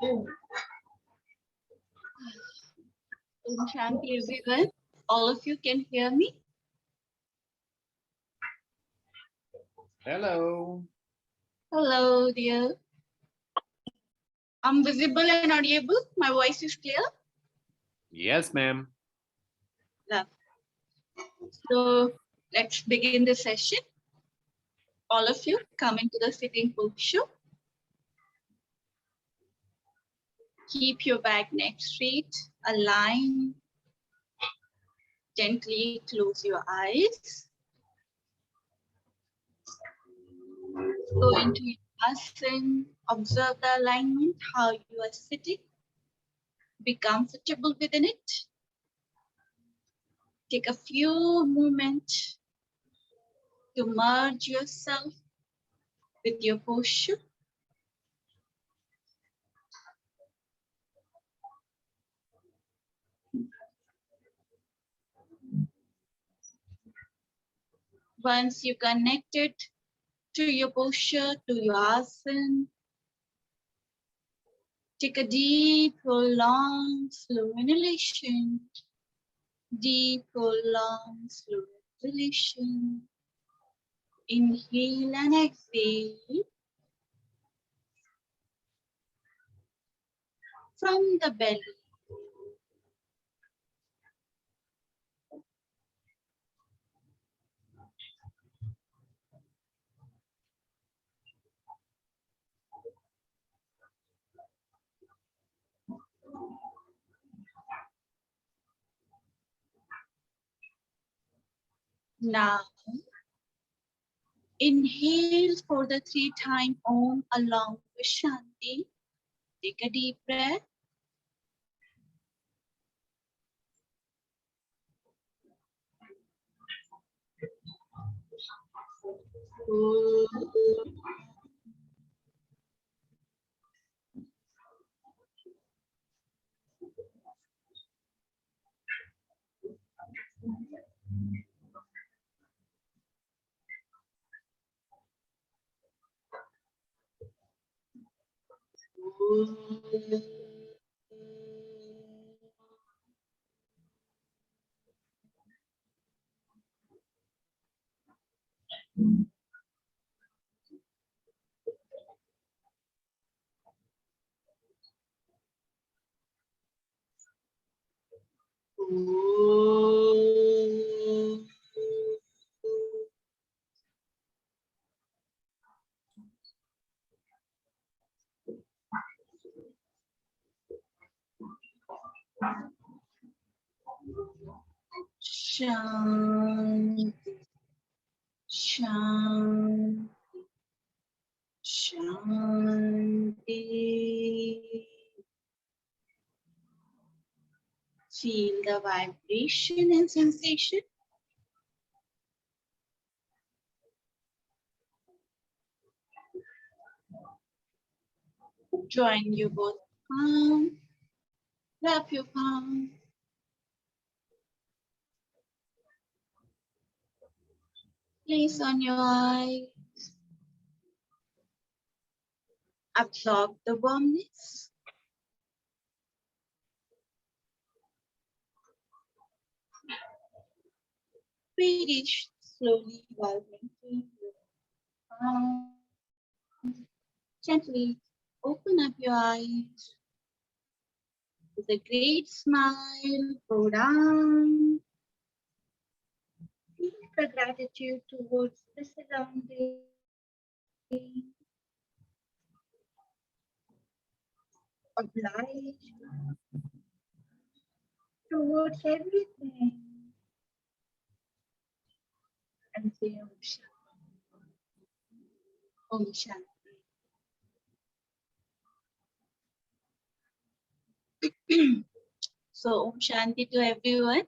Om Shanti, everyone. All of you can hear me? Hello. Hello, dear. I'm visible and audible. My voice is clear? Yes, ma'am. Love. So let's begin the session. All of you come into the sitting position. Keep your back neck straight, align. Gently close your eyes. Go into your asana. Observe the alignment, how you are sitting. Be comfortable within it. Take a few moments to merge yourself with your posture. Once you connected to your posture, to your asana, take a deep, prolonged, slow inhalation. Deep, prolonged, slow exhalation. Inhale and exhale from the belly. Now, inhale for the 3-time Om along with Shanti. Take a deep breath. Shanti, Shanti, Shanti. Feel the vibration and sensation. Join your both palms. Wrap your palm. Place on your eyes. Absorb the warmness. Breathe it slowly while blinking your palm. Gently open up your eyes. With a great smile, go down. Feel the gratitude towards the surrounding. Oblige towards everything. And say Om Shanti. Om Shanti. So Om Shanti to everyone.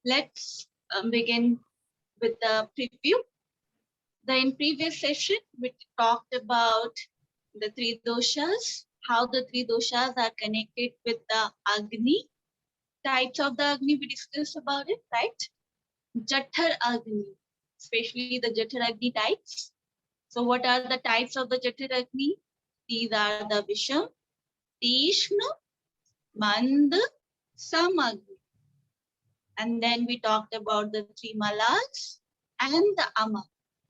Let's begin with the preview. In previous session, we talked about the 3 doshas, how the 3 doshas are connected with the Agni. Types of the Agni, we discussed about it, right? Jathar Agni, especially the Jathar Agni types. So what are the types of the Jathar Agni? These are the Visham, Tishnu, Mand, Samag. And then we talked about the three malas and the ama.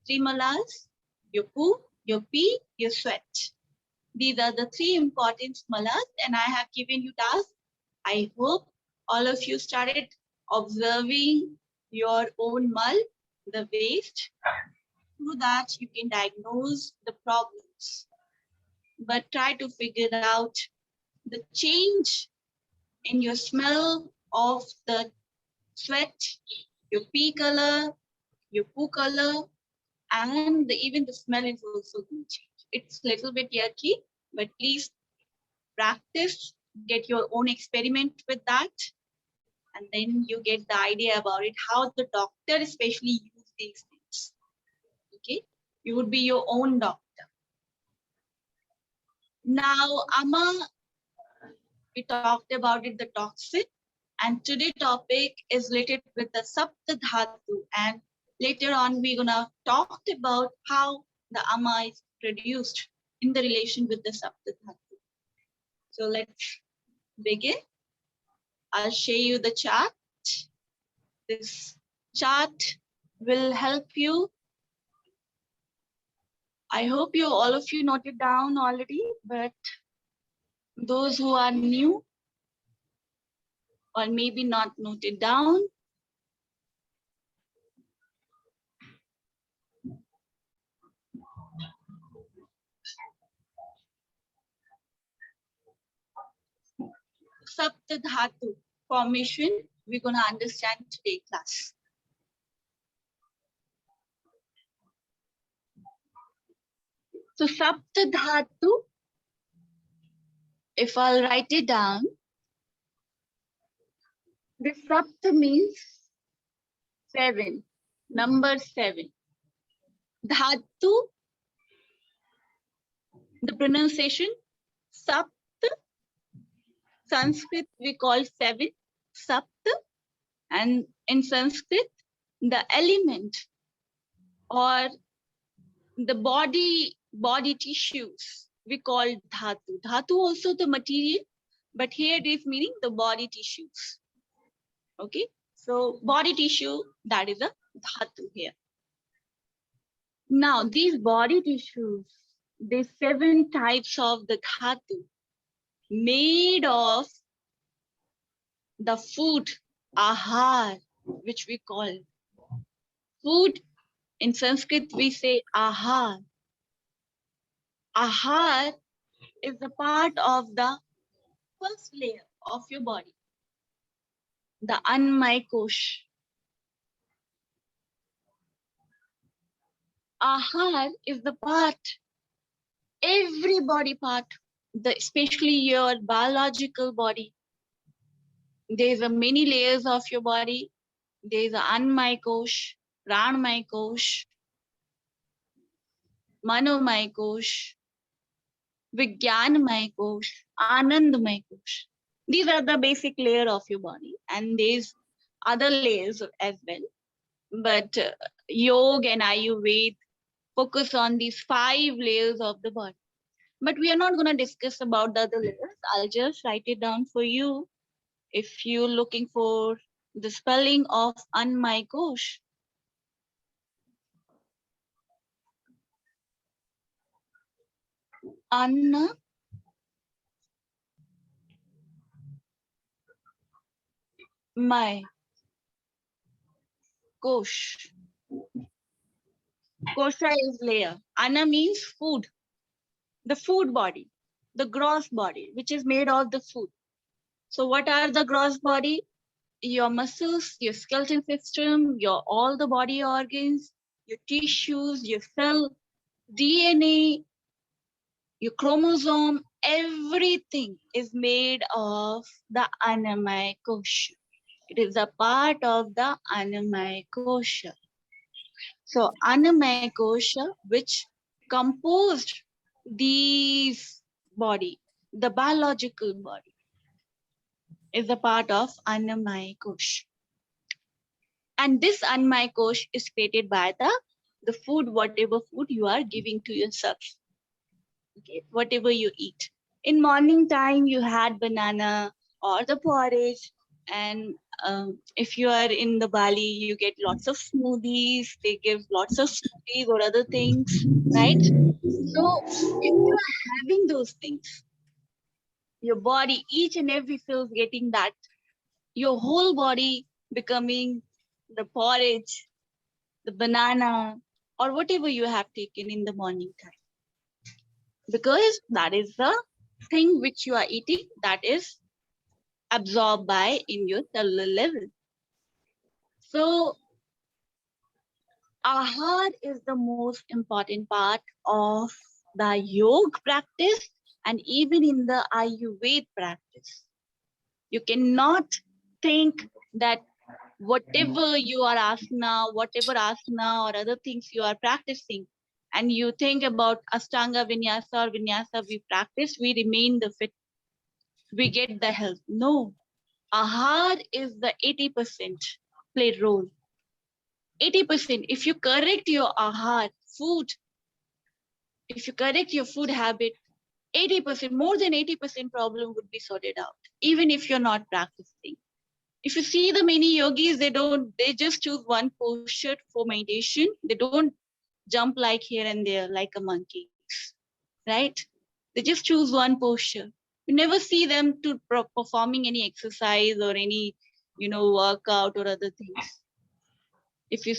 Three malas, your poo, your pee, your sweat. These are the three important malas, and I have given you tasks. I hope all of you started observing your own mal, the waste, so that you can diagnose the problems. But try to figure out the change in your smell of the sweat, your pee color, your poo color, and even the smell is also going to change. It's a little bit yucky, but please practice, get your own experiment with that, and then you get the idea about it, how the doctor especially use these things. Okay, you would be your own doctor. Now, Ama, we talked about it, the toxin, and today topic is related with the Saptdhatu, and later on we're gonna talk about how the Ama is produced in the relation with the Saptdhatu. So let's begin. I'll show you the chart. This chart will help you. I hope all of you noted down already, but those who are new or maybe not noted down, Saptdhatu formation, we're gonna understand today class. So Saptdhatu, if I'll write it down, the Sapt means 7, number 7. Dhatu, the pronunciation, Sapt, Sanskrit we call 7, Sapt, and in Sanskrit, the element or the body tissues we call dhatu. Dhatu also the material, but here it is meaning the body tissues. Okay, so body tissue, that is a dhatu here. Now these body tissues, there's 7 types of the dhatu made of the food, ahar, which we call food. In Sanskrit we say ahar. Ahar is the part of the first layer of your body, the Annamaya Kosh. Ahar is the part, every body part, especially your biological body. There's a many layers of your body. There's a Annamaya Kosh, Pranamaya Kosh, Manomaya Kosh, Vijnanamaya Kosh, Anandamaya Kosh. These are the basic layer of your body, and there's other layers as well. But Yoga and Ayurveda focus on these 5 layers of the body. But we are not going to discuss about the other layers. I'll just write it down for you. If you're looking for the spelling of Annamaya Kosh, Annamaya Kosh. Kosha is layer. Anna means food. The food body, the gross body, which is made of the food. So what are the gross body? Your muscles, your skeletal system, your all the body organs, your tissues, your cell, DNA, your chromosome, everything is made of the Annamaya Kosha. It is a part of the Annamaya Kosha. So Annamaya Kosha, which composed these body, the biological body, is a part of Annamaya Kosha. And this Annamaya Kosha is created by the food, whatever food you are giving to yourself. Okay, whatever you eat. In morning time, you had banana or the porridge. And if you are in the Bali, you get lots of smoothies. They give lots of smoothies or other things, right? So if you are having those things, your body, each and every cell is getting that, your whole body becoming the porridge, the banana, or whatever you have taken in the morning time. Because that is the thing which you are eating that is absorbed by in your cellular level. So ahar is the most important part of the yoga practice and even in the Ayurveda practice. You cannot think that whatever you are whatever asana or other things you are practicing, and you think about Ashtanga Vinyasa or Vinyasa we practice, we remain the fit, we get the health. No, ahar is the 80% play role. 80%. If you correct your ahar, food, if you correct your food habit, 80%, more than 80% problem would be sorted out, even if you're not practicing. If you see the many yogis, they just choose one posture for meditation. They don't jump like here and there like a monkey, right? They just choose one posture. You never see them to performing any exercise or any, workout or other things. If you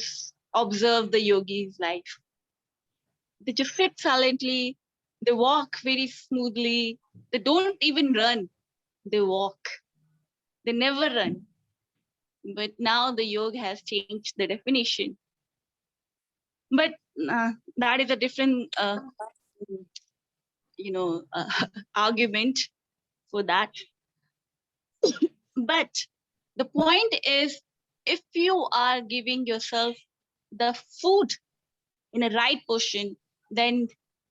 observe the yogi's life, they just sit silently. They walk very smoothly. They don't even run. They walk. They never run. But now the yoga has changed the definition. But that is a different, argument for that. But the point is, if you are giving yourself the food in a right portion, then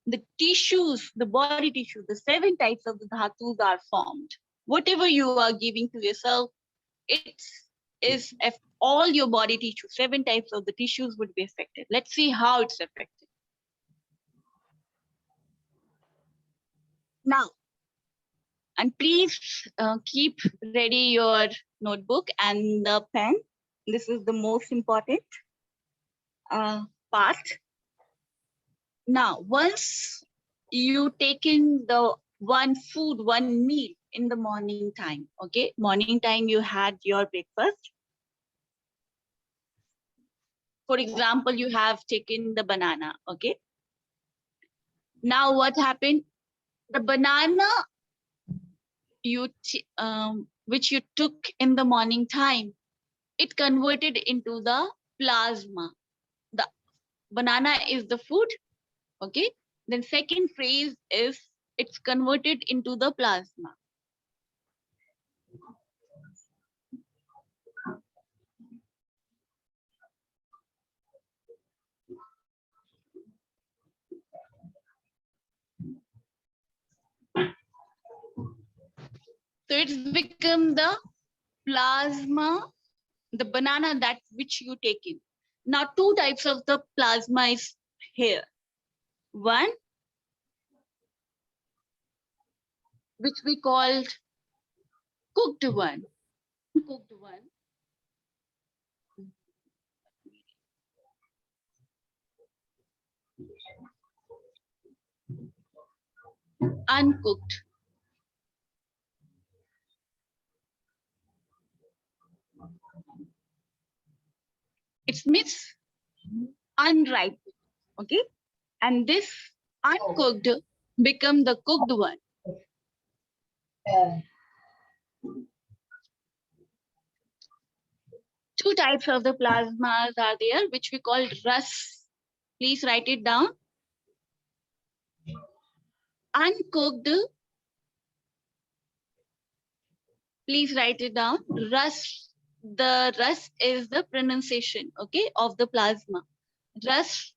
the tissues, the body tissues, the 7 types of the dhatus are formed. Whatever you are giving to yourself, it is if all your body tissues, 7 types of the tissues would be affected. Let's see how it's affected. Now, and please keep ready your notebook and the pen. This is the most important part. Now, once you taken the one food, one meal in the morning time, okay? Morning time you had your breakfast. For example, you have taken the banana, okay? Now what happened? The banana which you took in the morning time, it converted into the plasma. The banana is the food, okay? Then second phrase is it's converted into the plasma. So it's become the plasma, the banana that which you take in. Now 2 types of the plasma is here. One, which we called cooked one. Cooked one. Uncooked. It's means unripe, okay? And this uncooked become the cooked one. Two types of the plasmas are there, which we call ras. Please write it down. Uncooked. Please write it down. Ras. The ras is the pronunciation, okay, of the plasma. Ras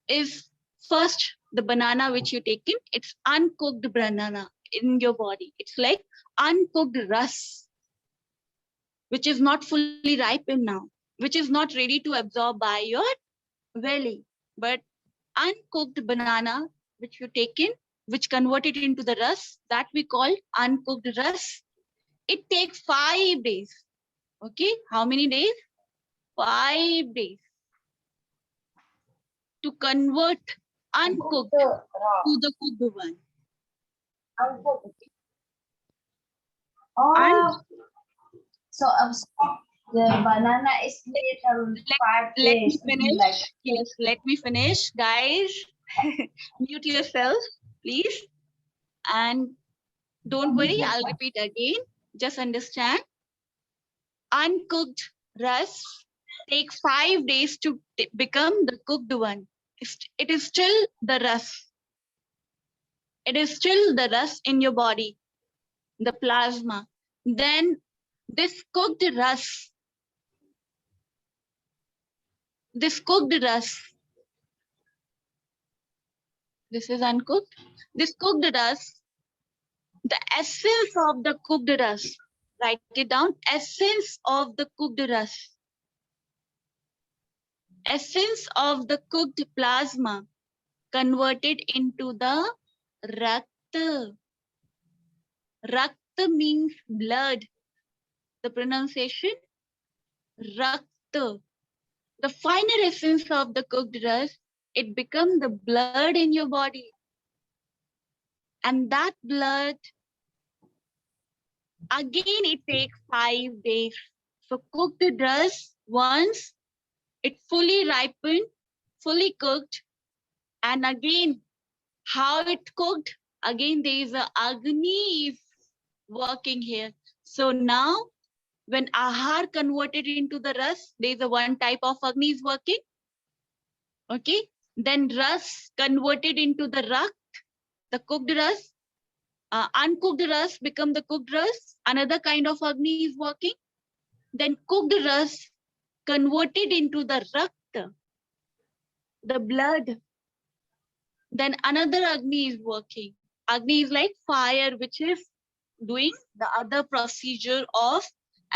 is first the banana which you take in. It's uncooked banana in your body. It's like uncooked ras, which is not fully ripened now, which is not ready to absorb by your belly. But uncooked banana which you take in, which converted into the ras, that we call uncooked ras. It takes 5 days. Okay, how many days? 5 days to convert uncooked to the cooked one. And so the banana is little 5 let me days. finish. Like Yes, let me finish. Guys, mute yourself, please. And don't worry, I'll repeat again. Just understand. Uncooked ras takes 5 days to become the cooked one. It is still the ras. It is still the ras in your body, the plasma. Then this cooked ras, this is uncooked. This cooked ras, the essence of the cooked ras, write it down, essence of the cooked ras. Essence of the cooked plasma converted into the rakta. Rakta means blood. The pronunciation rakta. The finer essence of the cooked ras, it becomes the blood in your body. And that blood, again, it takes 5 days. So cooked ras, once it fully ripened, fully cooked, and again, how it cooked? Again, there is a Agni is working here. So now, when ahar converted into the ras, there is a one type of Agni is working. Okay. Then ras converted into the rakt, the cooked ras. Uncooked ras become the cooked ras. Another kind of Agni is working. Then cooked ras converted into the rakt, the blood. Then another Agni is working. Agni is like fire, which is doing the other procedure of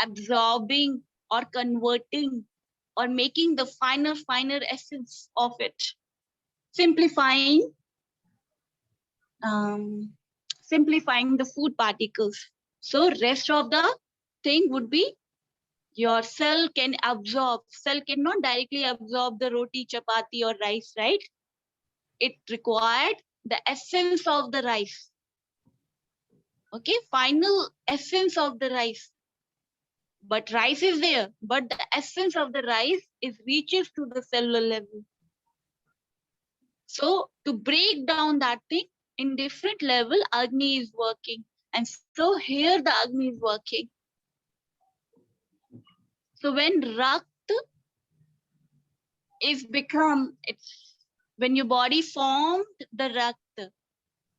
absorbing or converting or making the finer essence of it. Simplifying the food particles. So rest of the thing would be your cell can absorb. Cell cannot directly absorb the roti, chapati or rice, right? It required the essence of the rice. Okay, final essence of the rice. But rice is there, but the essence of the rice is reaches to the cellular level. So to break down that thing in different level, Agni is working. And so here the Agni is working. So when Rakt is become, it's when your body formed the Rakt,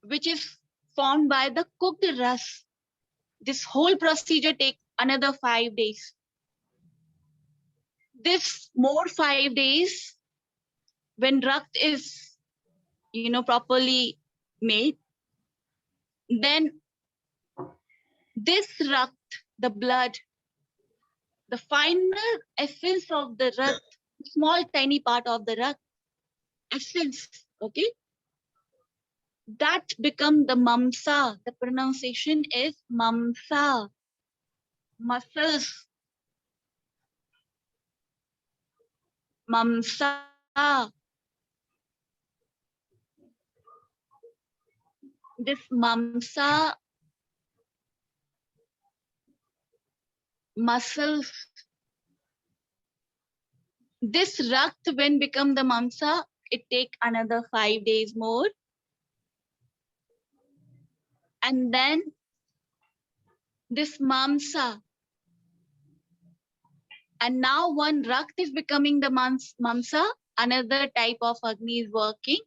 which is formed by the cooked ras. This whole procedure takes another 5 days. This more 5 days, when Rakt is, properly made, then this Rakt, the blood, the final essence of the Rakt, small tiny part of the Rakt, essence, okay? That become the mamsa. The pronunciation is mamsa. Muscles. Mamsa. This mamsa muscles. This rakt when become the mamsa, it take another 5 days more. And then this mamsa. And now one rakt is becoming the mamsa, another type of Agni is working.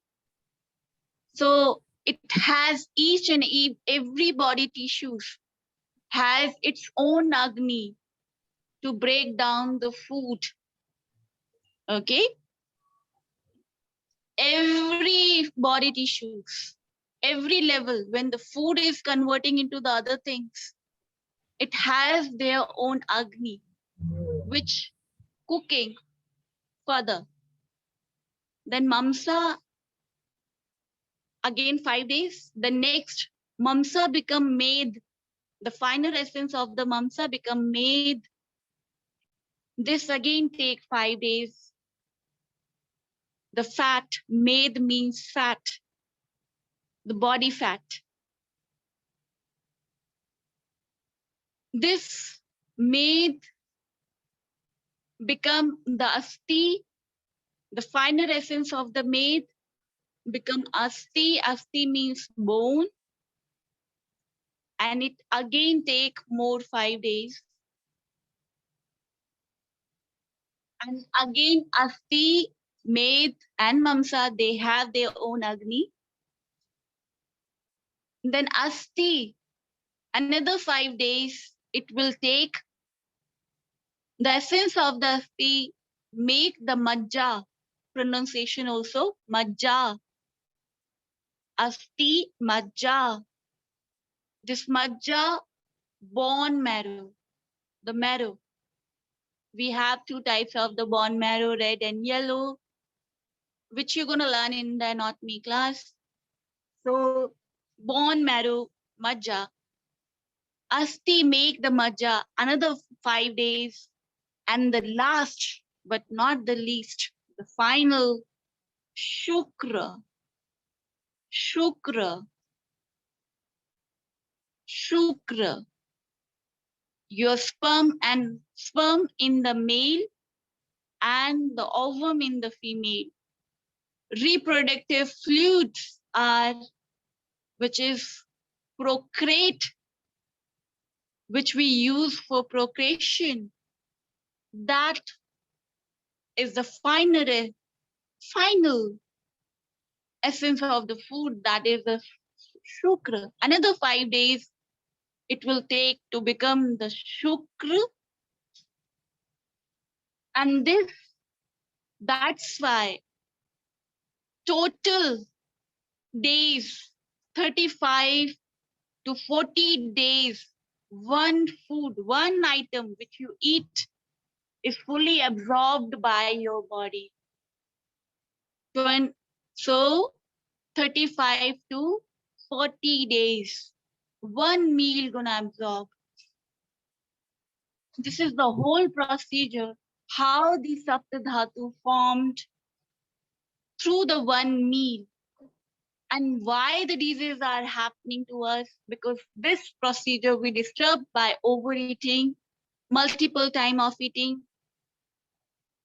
So it has each and every body tissues has its own Agni to break down the food. Okay? Every body tissues, every level, when the food is converting into the other things, it has their own Agni, which cooking further. Then Mamsa again 5 days. The next mamsa become made. The final essence of the mamsa become made. This again take 5 days. The fat, made means fat, the body fat. This made become the asti, the final essence of the made become asti. Asti means bone, and it again take more 5 days. And again asti, made and mamsa, they have their own agni. Then asti, another 5 days it will take. The essence of the asti make the majja, pronunciation also majja, asti majja. This majja, bone marrow, the marrow. We have two types of the bone marrow, red and yellow, which you're gonna learn in the anatomy class. So bone marrow, majja. Asti make the majja another 5 days. And the last, but not the least, the final, shukra. Shukra. Shukra. Your sperm in the male and the ovum in the female. Reproductive fluids are, which is procreate, which we use for procreation. That is the final essence of the food, that is the shukra. Another 5 days it will take to become the shukra. And that's why total days, 35 to 40 days, one food, one item which you eat is fully absorbed by your body. So 35 to 40 days, one meal gonna absorb. This is the whole procedure, how the Saptdhatu formed through the one meal. And why the diseases are happening to us, because this procedure we disturbed by overeating, multiple time of eating.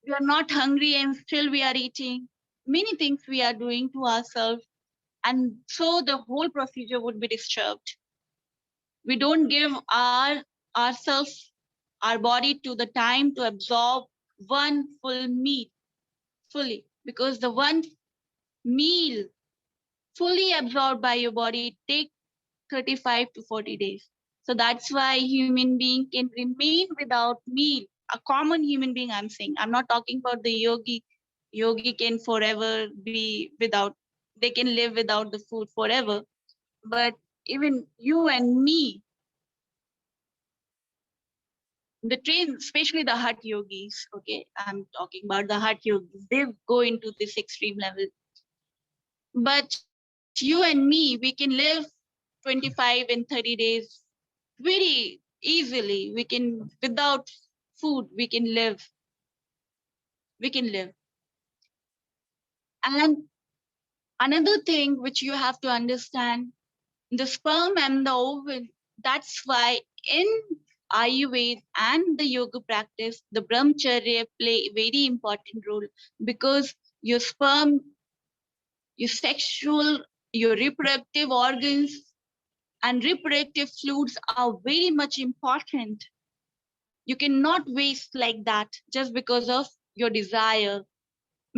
We are not hungry and still we are eating. Many things we are doing to ourselves. And so the whole procedure would be disturbed. We don't give ourselves, our body to the time to absorb one full meal fully, because the one meal fully absorbed by your body take 35 to 40 days. So that's why human being can remain without meal. A common human being, I'm saying, I'm not talking about the yogi. Yogi can forever be without, they can live without the food forever. But even you and me, the train, especially the hut yogis, okay, I'm talking about the hut yogis, they go into this extreme level. But you and me, we can live 25 and 30 days very easily. We can, without food, we can live. We can live. And another thing which you have to understand, the sperm and the ovum, that's why in Ayurveda and the yoga practice, the brahmacharya play a very important role, because your sperm, your sexual, your reproductive organs and reproductive fluids are very much important. You cannot waste like that just because of your desire,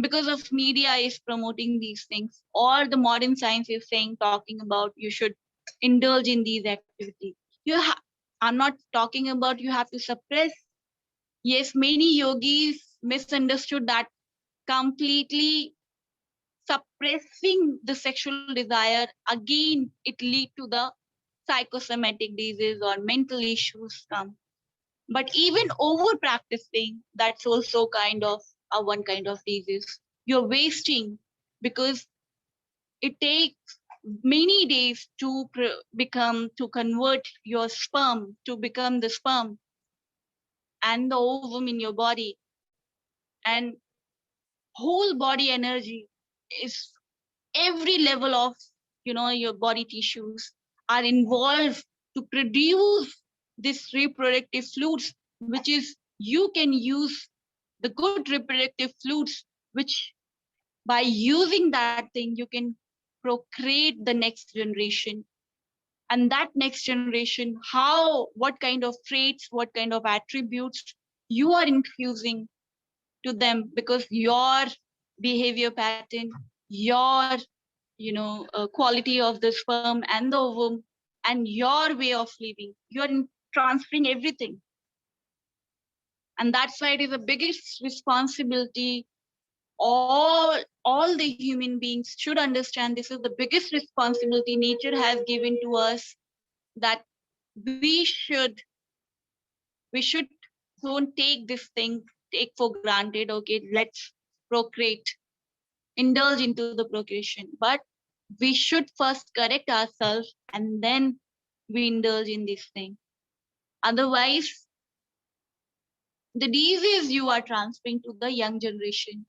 because of media is promoting these things, or the modern science is saying, talking about you should indulge in these activities. I'm not talking about you have to suppress. Yes, many yogis misunderstood that completely suppressing the sexual desire, again, it lead to the psychosomatic disease or mental issues come. But even over practicing, that's also kind of one kind of disease. You're wasting, because it takes many days to convert your sperm to become the sperm and the ovum in your body, and whole body energy is every level of your body tissues are involved to produce this reproductive fluids, which is you can use the good reproductive fluids, which by using that thing you can procreate the next generation. And that next generation, what kind of traits, what kind of attributes you are infusing to them, because your behavior pattern, your quality of the sperm and the ovum, and your way of living, you are transferring everything. And that's why it is the biggest responsibility. All the human beings should understand this is the biggest responsibility nature has given to us, that we should don't take this thing take for granted. Okay, let's procreate, indulge into the procreation, but we should first correct ourselves and then we indulge in this thing. Otherwise, the disease you are transferring to the young generation,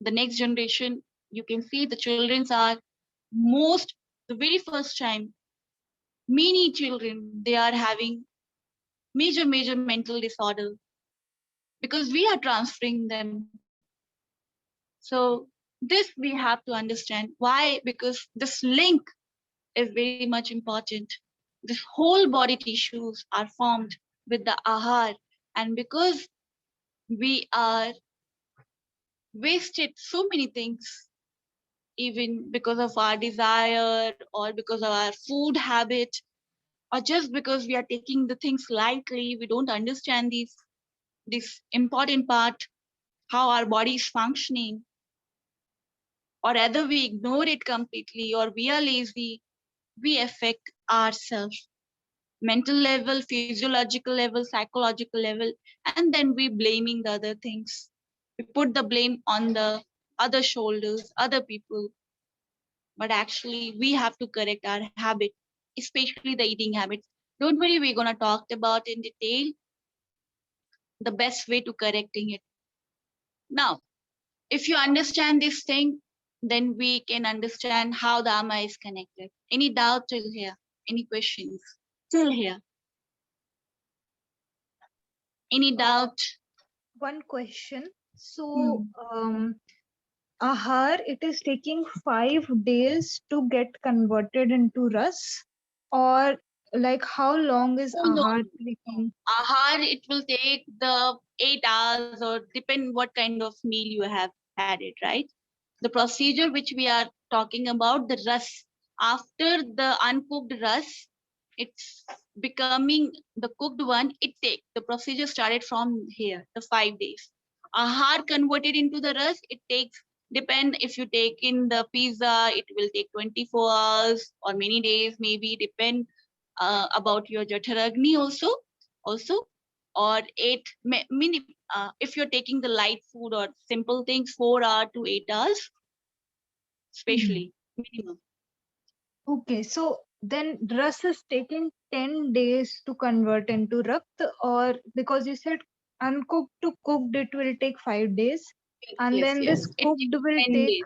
the next generation, you can see the children are the very first time, many children, they are having major mental disorder because we are transferring them. So this we have to understand why, because this link is very much important. This whole body tissues are formed with the ahar, and because we are wasted so many things, even because of our desire or because of our food habit, or just because we are taking the things lightly, we don't understand this important part, how our body is functioning, or either we ignore it completely or we are lazy, we affect ourselves, mental level, physiological level, psychological level, and then we blaming the other things. We put the blame on the other shoulders, other people. But actually, we have to correct our habit, especially the eating habits. Don't worry, we're gonna talk about in detail the best way to correcting it. Now, if you understand this thing, then we can understand how the ama is connected. Any doubt till here? Any questions? Till here? Any doubt? One question. So, ahar, it is taking 5 days to get converted into ras, or like how long is Oh, no. ahar taking? Ahar, it will take the 8 hours or depend what kind of meal you have had it, right? The procedure which we are talking about, the ras, after the uncooked ras, it's becoming the cooked one. The procedure started from here, the 5 days. Ahar converted into the ras, it takes, depend if you take in the pizza, it will take 24 hours or many days, maybe depend about your Jatharagni also, or if you're taking the light food or simple things, 4 hours to 8 hours, especially minimum. Okay, so then ras is taking 10 days to convert into rakt, or because you said uncooked to cooked, it will take 5 days, and then this It cooked takes will 10 take days.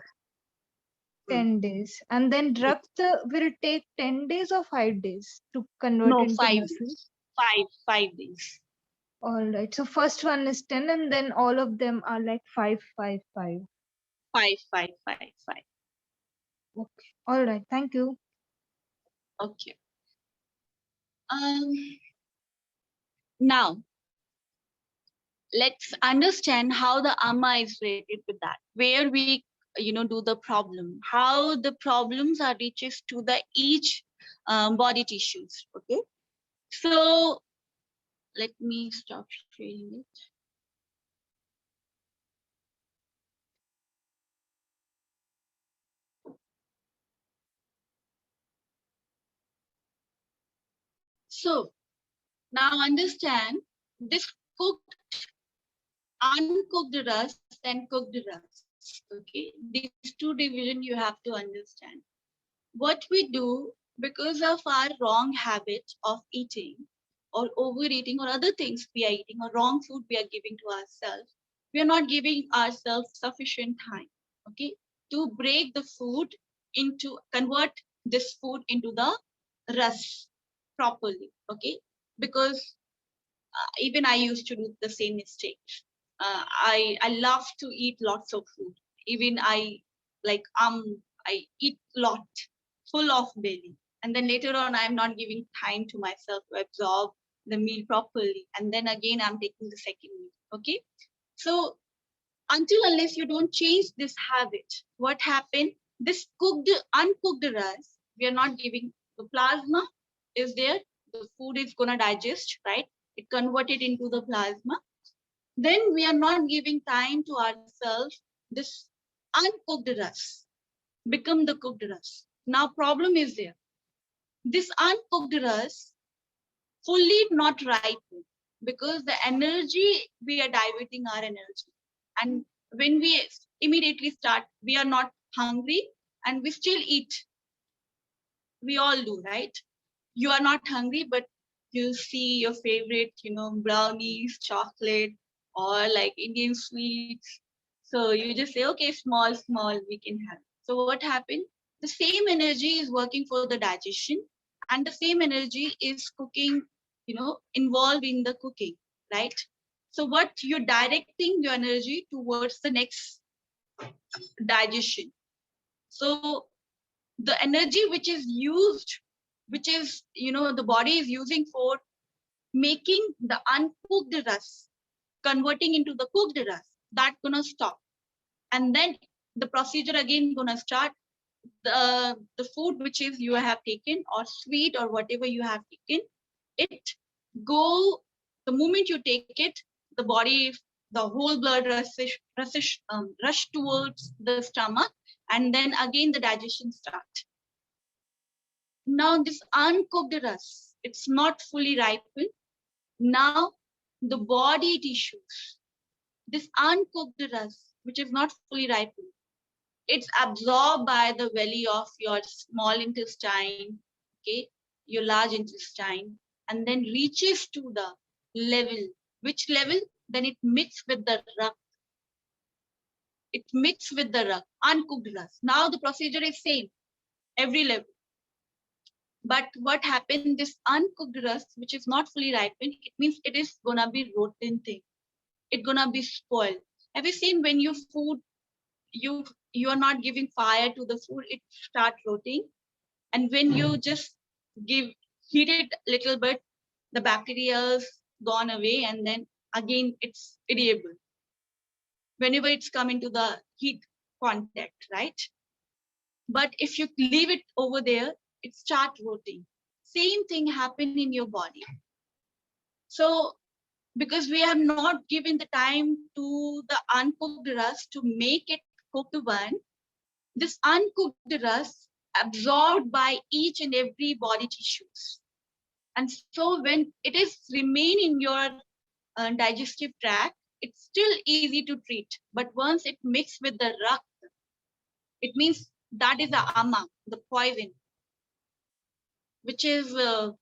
10 days, and then Yes. rakt will take 10 days or 5 days to convert No, into 5 days. muscle. 5 days. All right. So first one is 10, and then all of them are like 5, 5, 5. 5. Okay. All right. Thank you. Okay. Now let's understand how the ama is related with that, where we do the problem, how the problems are reaches to the each body tissues. Okay, so let me stop sharing it. So now understand this cooked, uncooked rust and cooked rust. Okay, these two division you have to understand. what we do, because of our wrong habit of eating or overeating or other things we are eating or wrong food we are giving to ourselves, we are not giving ourselves sufficient time, okay, to break the food into, convert this food into the ras properly, okay, because even I used to do the same mistake. I love to eat lots of food. Even like I eat lot, full of belly, and then later on I'm not giving time to myself to absorb the meal properly, and then again I'm taking the second meal. Okay, so until unless you don't change this habit, what happened? This uncooked rice, we are not giving. The plasma is there, the food is gonna digest, right? It converted into the plasma. Then we are not giving time to ourselves. This uncooked rice become the cooked rice. Now problem is there. This uncooked rice fully not ripened because the energy, we are diverting our energy. And when we immediately start, we are not hungry and we still eat. We all do, right? You are not hungry, but you see your favorite, brownies, chocolate, or like Indian sweets. So you just say, okay, small, small, we can have. So what happened? The same energy is working for the digestion, and the same energy is cooking, involved in the cooking, right? So what you're directing your energy towards the next digestion. So the energy which is used, which is, the body is using for making the uncooked ras, converting into the cooked ras, that gonna stop. And then the procedure again gonna start. The food which is you have taken, or sweet or whatever you have taken, it go, the moment you take it, the body, the whole blood rush towards the stomach, and then again the digestion start. Now this uncooked ras, it's not fully ripened. Now the body tissues, this uncooked ras, which is not fully ripened, it's absorbed by the belly of your small intestine, okay, your large intestine, and then reaches to the level. Which level? Then it mixes with the rakt. It mixes with the rakt, uncooked ras. Now the procedure is same, every level. But what happened, this uncooked ras, which is not fully ripened, it means it is gonna be rotten thing. It's gonna be spoiled. Have you seen when you food, you are not giving fire to the food, it start rotting? And when you just heat it a little bit, the bacteria's gone away, and then again it's edible whenever it's coming to the heat contact, right? But if you leave it over there, it start rotting. Same thing happen in your body. So because we have not given the time to the uncooked ras to make it cooked one, this uncooked ras absorbed by each and every body tissues. And so when it is remain in your digestive tract, it's still easy to treat. But once it mixed with the rakt, it means that is the ama, the poison, which is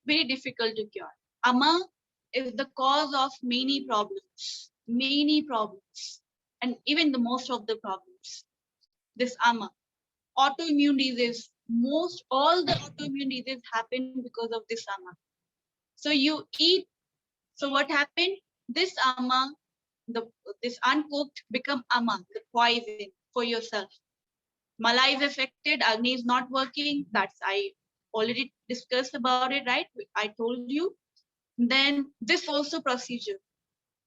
very difficult to cure. Ama is the cause of many problems, and even the most of the problems. This ama, autoimmune disease, all the autoimmune diseases happen because of this ama. So you eat. So what happened? This ama, this uncooked become ama, the poison for yourself. Mala is affected, Agni is not working. That's, I already discussed about it, right? I told you. Then this also procedure.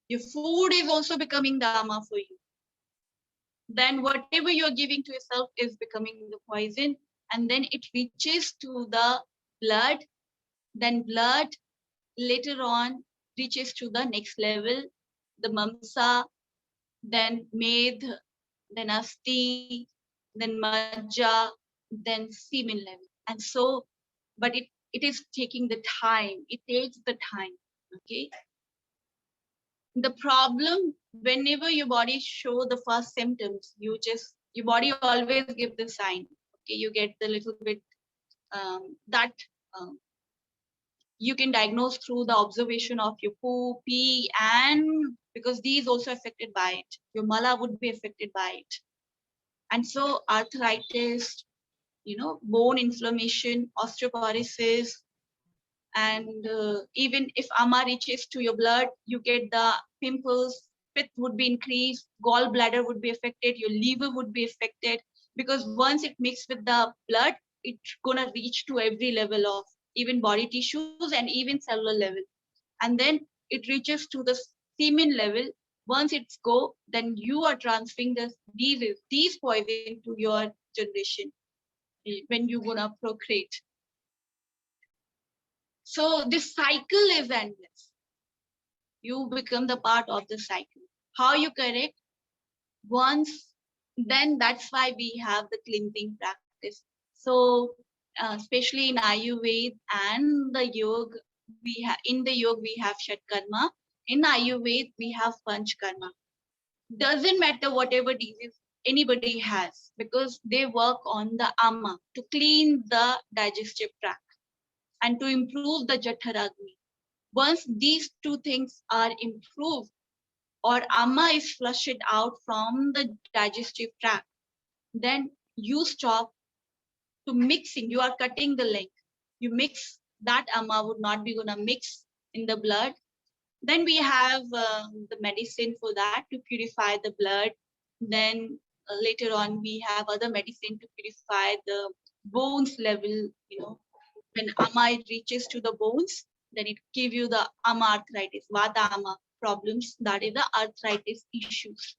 Your food is also becoming the ama for you. Then whatever you're giving to yourself is becoming the poison, and then it reaches to the blood. Then blood later on reaches to the next level, the mamsa, then med, then asti, then majja, then semen level. And so, but it is taking the time. It takes the time, okay? The problem, whenever your body show the first symptoms, your body always give the sign. Okay, you get the little bit that you can diagnose through the observation of your poo, pee, and because these also affected by it. Your mala would be affected by it. And so arthritis, bone inflammation, osteoporosis, and even if ama reaches to your blood, you get the pimples, pith would be increased, gallbladder would be affected, your liver would be affected, because once it mixed with the blood, it's gonna reach to every level of even body tissues and even cellular level. And then it reaches to the semen level. Once it's go, then you are transferring these poison to your generation when you're gonna procreate. So this cycle is endless. You become the part of the cycle. How you correct? Once, then that's why we have the cleansing practice. So especially in Ayurveda and the Yoga, in the Yoga we have Shat Karma. In Ayurveda we have Panch Karma. Doesn't matter whatever disease anybody has, because they work on the ama to clean the digestive tract and to improve the Jatharagni. Once these two things are improved, or ama is flushed out from the digestive tract, then you stop to mixing. You are cutting the link. You mix that ama would not be gonna mix in the blood. Then we have the medicine for that to purify the blood. Then later on we have other medicine to purify the bones level. When ama reaches to the bones, then it give you the ama arthritis, vata ama problems. That is the arthritis issues.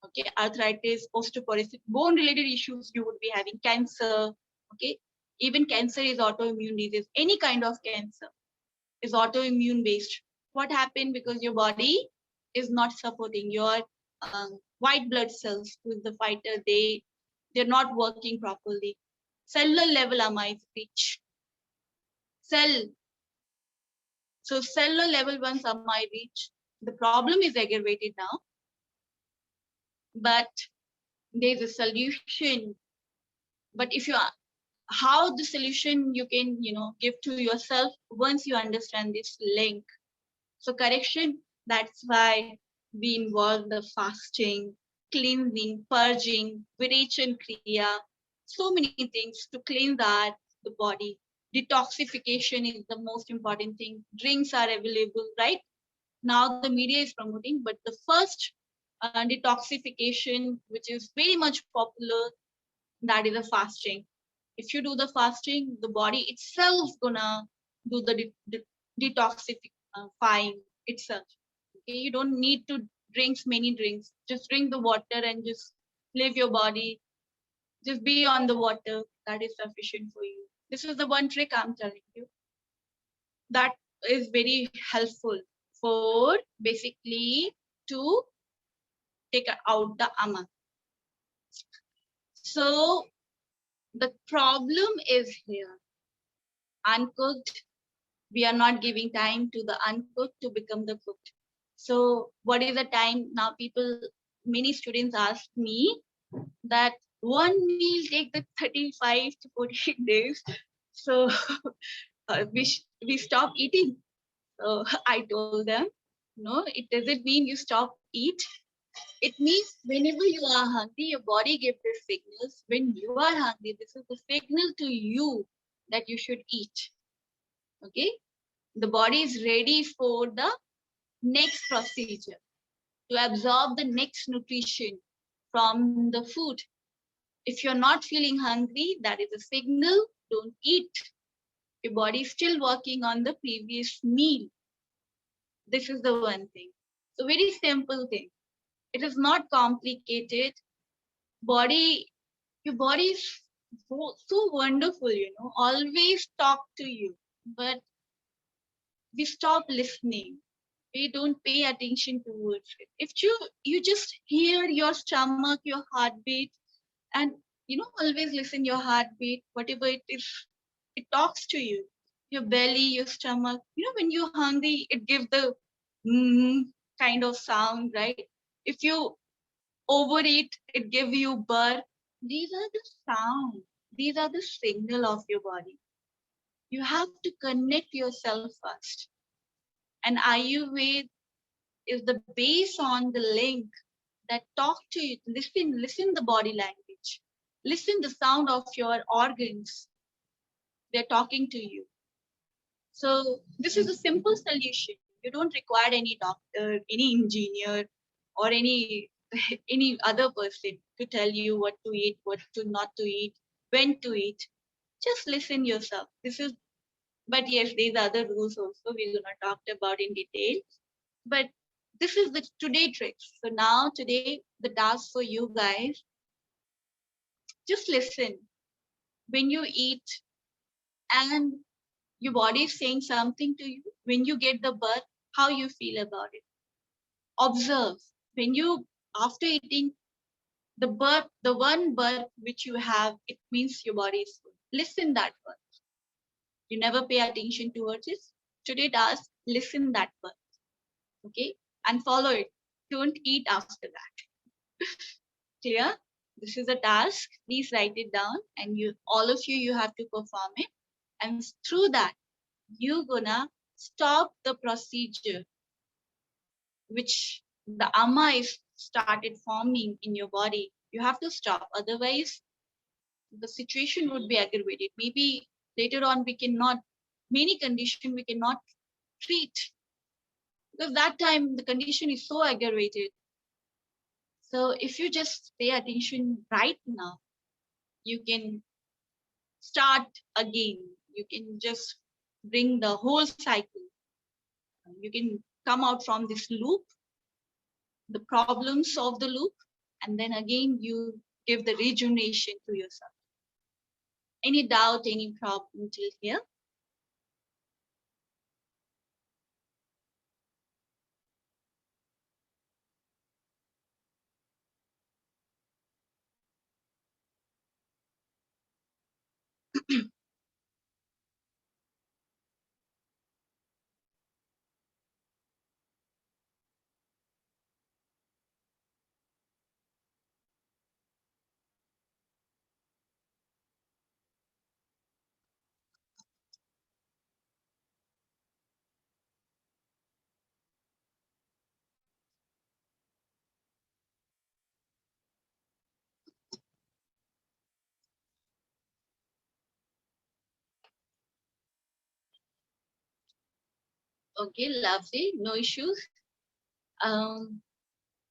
Okay, arthritis, osteoporosis, bone related issues you would be having, cancer. Okay, even cancer is autoimmune disease. Any kind of cancer is autoimmune based. What happened? Because your body is not supporting your white blood cells, who is the fighter. They're not working properly. Cellular level ama is reach. So cellular level once ama reach, the problem is aggravated now, but there's a solution. But if you are, how the solution you can give to yourself once you understand this link. So correction, that's why we involve the fasting, cleansing, purging, Virechana Kriya, so many things to cleanse the body. Detoxification is the most important thing. Drinks are available, right? Now the media is promoting, but the first detoxification, which is very much popular, that is the fasting. If you do the fasting, the body itself gonna do the detoxifying itself. Okay, you don't need to drink many drinks. Just drink the water and just live your body. Just be on the water. That is sufficient for you. This is the one trick I'm telling you. That is very helpful for basically to take out the ama. So the problem is here. Uncooked, we are not giving time to the uncooked to become the cooked. So what is the time? Now many students ask me that one meal take the 35 to 48 days. So we stop eating. So I told them, no, it doesn't mean you stop eat. It means whenever you are hungry, your body gives the signals. When you are hungry, this is the signal to you that you should eat. Okay, the body is ready for the next procedure to absorb the next nutrition from the food. If you're not feeling hungry, that is a signal, don't eat. Your body is still working on the previous meal. This is the one thing. So very simple thing. It is not complicated. Your body is so wonderful, always talk to you, but we stop listening. We don't pay attention towards it. If you just hear your stomach, your heartbeat, and always listen your heartbeat, whatever it is, it talks to you. Your belly, your stomach, when you're hungry, it gives the kind of sound, right? If you overeat, it gives you burp. These are the sound. These are the signal of your body. You have to connect yourself first. And Ayurveda is the base on the link that talk to you. Listen the body language. Listen the sound of your organs. They're talking to you. So this is a simple solution. You don't require any doctor, any engineer, or any any other person to tell you what to eat, what to not to eat, when to eat. Just listen yourself. This is, but yes, these other rules also we will not talk about in detail. But this is the today tricks. So now today the task for you guys, just listen when you eat and your body is saying something to you. When you get the birth, how you feel about it. Observe when you after eating the birth, the one birth which you have, it means your body is full. Listen that birth. You never pay attention towards it. Today task, listen that birth. Okay, and follow it. Don't eat after that. Clear? This is a task. Please write it down, and you, all of you have to perform it. And through that, you're gonna stop the procedure which the amma is started forming in your body. You have to stop. Otherwise, the situation would be aggravated. Maybe later on we cannot, many condition we cannot treat because that time the condition is so aggravated. So if you just pay attention right now, you can start again. You can just bring the whole cycle. You can come out from this loop, the problems of the loop, and then again you give the rejuvenation to yourself. Any doubt, any problem till here? Okay, lovely, no issues.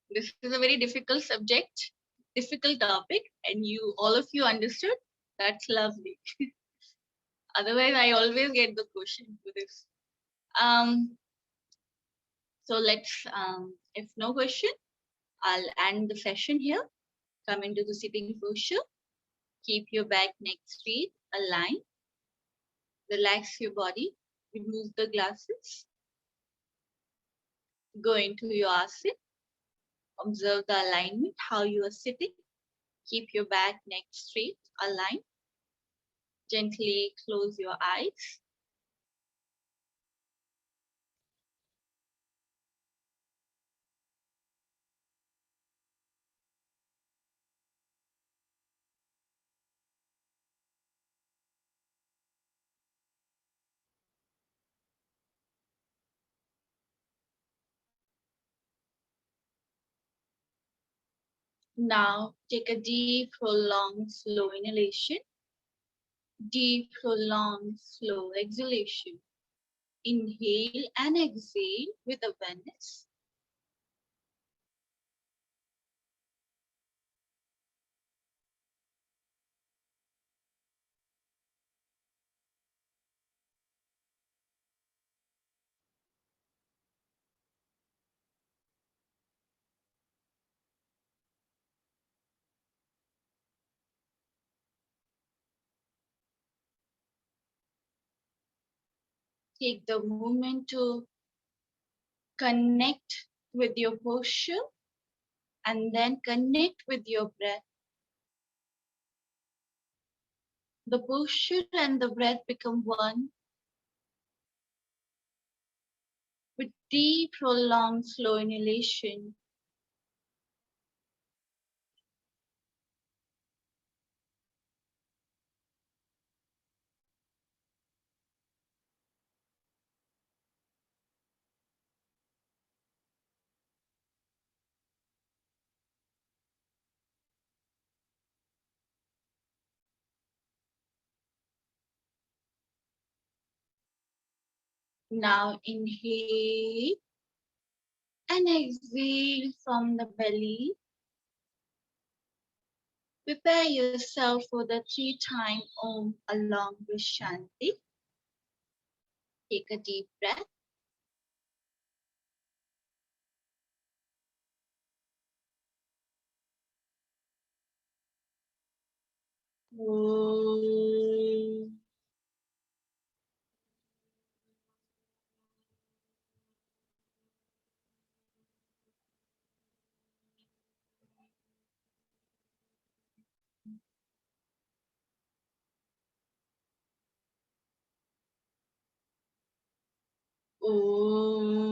This is a very difficult subject, difficult topic, and you, all of you understood. That's lovely. Otherwise, I always get the question for this. So let's, if no question, I'll end the session here. Come into the sitting posture. Keep your back, neck straight, align. Relax your body. Remove the glasses. Go into your asana. Observe the alignment, how you are sitting. Keep your back, neck straight, align. Gently close your eyes. Now take a deep, prolonged, slow inhalation. Deep, prolonged, slow exhalation. Inhale and exhale with awareness. Take the moment to connect with your posture and then connect with your breath. The posture and the breath become one with deep, prolonged, slow inhalation. Now inhale and exhale from the belly. Prepare yourself for the 3-time Om along with Shanti. Take a deep breath. Om. Om.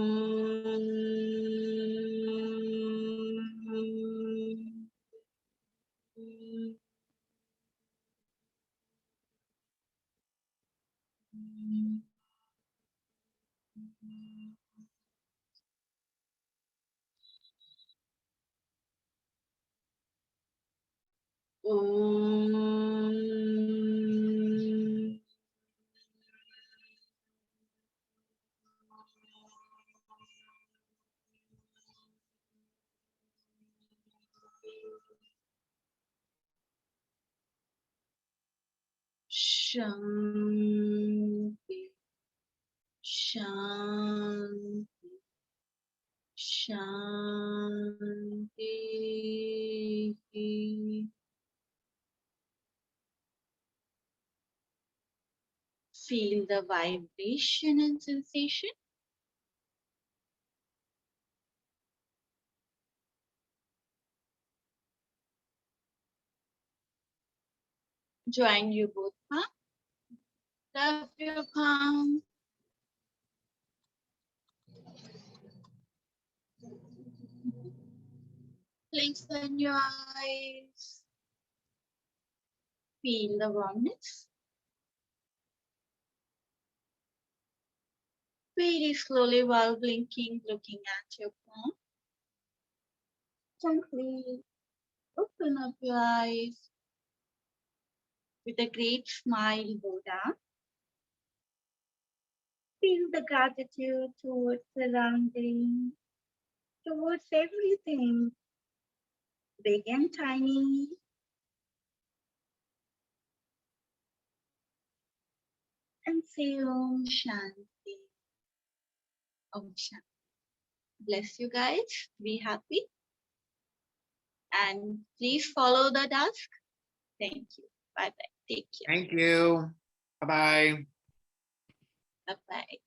Shanti, Shanti, Shanti. Feel the vibration and sensation. Join your both palms. Rub your palm. Lengthen your eyes. Feel the warmness. Very slowly while blinking, looking at your palm. Gently open up your eyes. With a great smile, go down. Feel the gratitude towards surroundings, towards everything, big and tiny. And say Om Shanti. Om Shanti. Bless you guys. Be happy. And please follow the task. Thank you. Bye bye. Take care. Thank you. Bye-bye. Bye bye.